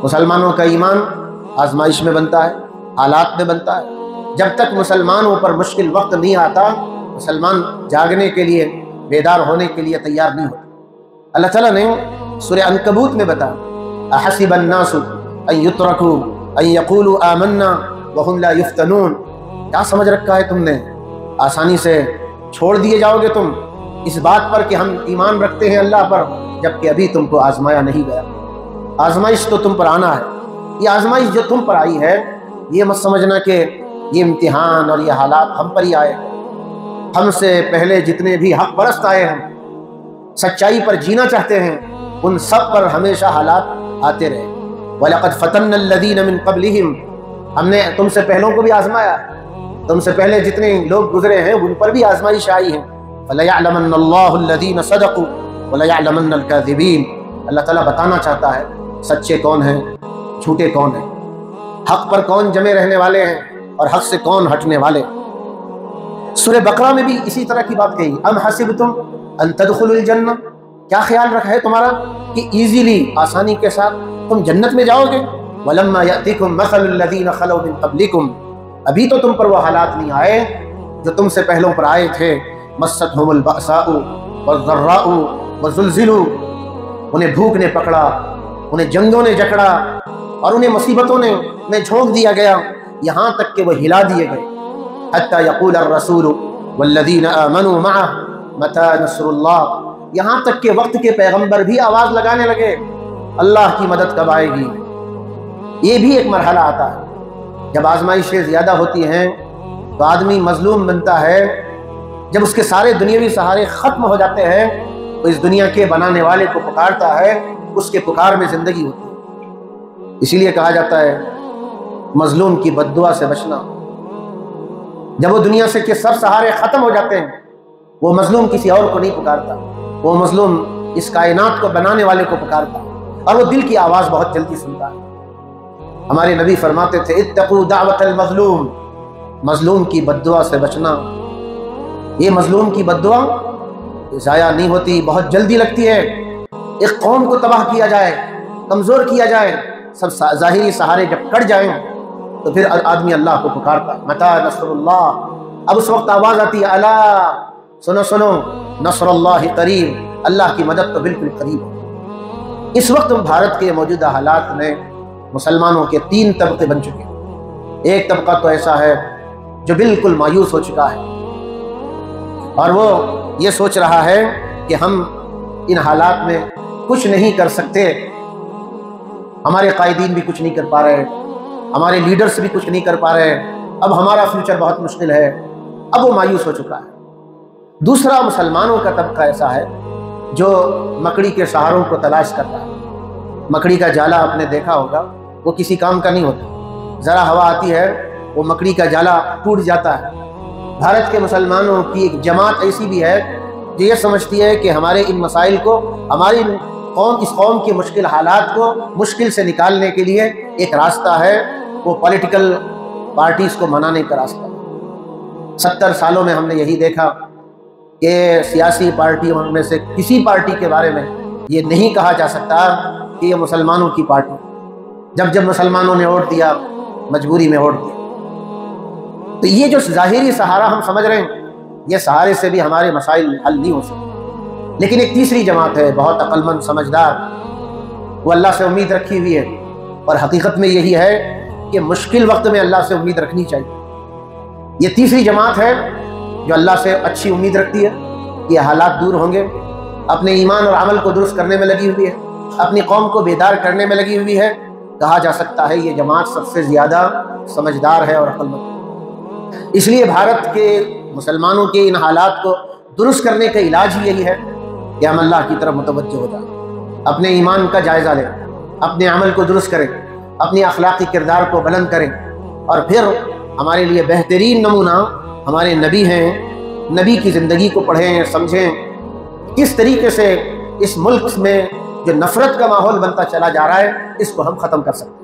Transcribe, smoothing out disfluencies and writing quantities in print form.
مسلمانوں کا ایمان آزمائش میں بنتا ہے، حالات میں بنتا ہے۔ جب تک مسلمانوں پر مشکل وقت نہیں آتا، مسلمان جاگنے کے لیے، بیدار ہونے کے لیے تیار نہیں ہوتا۔ اللہ تعالیٰ نے سورہ عنکبوت میں بتایا احسب الناس ان یترکوا ان یقولوا آمنا وهم لا یفتنون، کیا سمجھ رکھا ہے تم نے، آسانی سے چھوڑ دیے جاؤ گے تم اس بات پر کہ ہم ایمان رکھتے ہیں اللہ پر، جبکہ ابھی تم کو آزمایا نہیں گیا۔ آزمائش تو تم پر آنا ہے۔ یہ آزمائش جو تم پر آئی ہے، یہ مت سمجھنا کہ یہ امتحان اور یہ حالات ہم پر ہی آئے۔ ہم سے پہلے جتنے بھی حق پرست آئے ہیں، سچائی پر جینا چاہتے ہیں، ان سب پر ہمیشہ حالات آتے رہے۔ وَلَقَدْ فَتَنَّ الَّذِينَ مِن قَبْلِهِمْ، ہم نے تم سے پہلوں کو بھی آزمایا، تم سے پہلے جتنے لوگ گزرے ہیں ان پر بھی آزمائش آئی ہے۔ فَلَيَعْلَمَنَّ اللَّهُ الَّذِينَ صَدَقُوا وَلَيَعْلَمَنَّ الْكَاذِبِينَ، اللہ تعالیٰ بتانا چاہتا ہے سچے کون ہیں، جھوٹے کون ہیں، حق پر کون جمے رہنے والے ہیں اور حق سے کون ہٹنے والے۔ سورہ بقرہ میں بھی اسی طرح کی بات کہی، ام حسبتم ان تدخلوا الجنہ، کیا خیال رکھا ہے تمہارا کہ ایزیلی، آسانی کے ساتھ تم جنت میں جاؤ گے؟ ولما یأتیکم مثل الذین خلوا من قبلکم، ابھی تو تم پر وہ حالات نہیں آئے جو تم سے پہلوں پر آئے تھے۔ مستھم البأساء والضراء وزلزلوا، انہیں بھوک نے پکڑا، انہیں جنگوں نے جکڑا اور انہیں مصیبتوں نے جھونک دیا گیا، یہاں تک کہ وہ ہلا دیے گئے۔ حتی یقول الرسول والذین آمنوا معہ متی نصر اللہ، یہاں تک کہ وقت کے پیغمبر بھی آواز لگانے لگے اللہ کی مدد کب آئے گی۔ یہ بھی ایک مرحلہ آتا ہے جب آزمائشیں زیادہ ہوتی ہیں تو آدمی مظلوم بنتا ہے۔ جب اس کے سارے دنیاوی سہارے ختم ہو جاتے ہیں تو اس دنیا کے بنانے والے کو پکارتا ہے، اس کے پکار میں زندگی ہوتی ہے۔ اسی لیے کہا جاتا ہے مظلوم کی بد دعا سے بچنا۔ جب وہ دنیا سے کے سب سہارے ختم ہو جاتے ہیں، وہ مظلوم کسی اور کو نہیں پکارتا، وہ مظلوم اس کائنات کو بنانے والے کو پکارتا ہے، اور وہ دل کی آواز بہت جلدی سنتا ہے۔ ہمارے نبی فرماتے تھے اتقوا دعوت المظلوم، مظلوم کی بد دعا سے بچنا۔ یہ مظلوم کی بد دعا ضائع نہیں ہوتی، بہت جلدی لگتی ہے۔ ایک قوم کو تباہ کیا جائے، کمزور کیا جائے، سب ظاہری سہارے جب کٹ جائیں تو پھر آدمی اللہ کو پکارتا ہے، متی نصر اللہ۔ اب اس وقت آواز آتی ہے الا، سنو سنو، نصر اللہ قریب، اللہ کی مدد تو بالکل قریب ہے۔ اس وقت بھارت کے موجودہ حالات میں مسلمانوں کے 3 طبقے بن چکے ہیں۔ ایک طبقہ تو ایسا ہے جو بالکل مایوس ہو چکا ہے اور وہ یہ سوچ رہا ہے کہ ہم ان حالات میں کچھ نہیں کر سکتے، ہمارے قائدین بھی کچھ نہیں کر پا رہے، ہمارے لیڈرز بھی کچھ نہیں کر پا رہے، اب ہمارا فیوچر بہت مشکل ہے، اب وہ مایوس ہو چکا ہے۔ دوسرا مسلمانوں کا طبقہ ایسا ہے جو مکڑی کے سہاروں کو تلاش کرتا ہے۔ مکڑی کا جالا آپ نے دیکھا ہوگا، وہ کسی کام کا نہیں ہوتا، ذرا ہوا آتی ہے وہ مکڑی کا جالا ٹوٹ جاتا ہے۔ بھارت کے مسلمانوں کی ایک جماعت ایسی بھی ہے جو یہ سمجھتی ہے کہ ہمارے ان مسائل کو، ہماری اس قوم کے مشکل حالات کو مشکل سے نکالنے کے لیے ایک راستہ ہے، وہ پولیٹیکل پارٹیز کو منانے کا راستہ ہے۔ 70 سالوں میں ہم نے یہی دیکھا کہ سیاسی پارٹیوں میں سے کسی پارٹی کے بارے میں یہ نہیں کہا جا سکتا کہ یہ مسلمانوں کی پارٹی، جب جب مسلمانوں نے ووٹ دیا مجبوری میں ووٹ دیا۔ تو یہ جو ظاہری سہارا ہم سمجھ رہے ہیں، یہ سہارے سے بھی ہمارے مسائل حل نہیں ہو سکتے۔ لیکن ایک تیسری جماعت ہے بہت عقل مند، سمجھدار، وہ اللہ سے امید رکھی ہوئی ہے، اور حقیقت میں یہی ہے کہ مشکل وقت میں اللہ سے امید رکھنی چاہیے۔ یہ تیسری جماعت ہے جو اللہ سے اچھی امید رکھتی ہے کہ حالات دور ہوں گے، اپنے ایمان اور عمل کو درست کرنے میں لگی ہوئی ہے، اپنی قوم کو بیدار کرنے میں لگی ہوئی ہے۔ کہا جا سکتا ہے یہ جماعت سب سے زیادہ سمجھدار ہے اور عقل مند۔ اس لیے بھارت کے مسلمانوں کے ان حالات کو درست کرنے کا علاج ہی یہی ہے کہ ہم اللہ کی طرف متوجہ ہو جائیں، اپنے ایمان کا جائزہ لیں، اپنے عمل کو درست کریں، اپنی اخلاقی کردار کو بلند کریں، اور پھر ہمارے لیے بہترین نمونہ ہمارے نبی ہیں۔ نبی کی زندگی کو پڑھیں، سمجھیں کس طریقے سے اس ملک میں جو نفرت کا ماحول بنتا چلا جا رہا ہے اس کو ہم ختم کر سکتے ہیں۔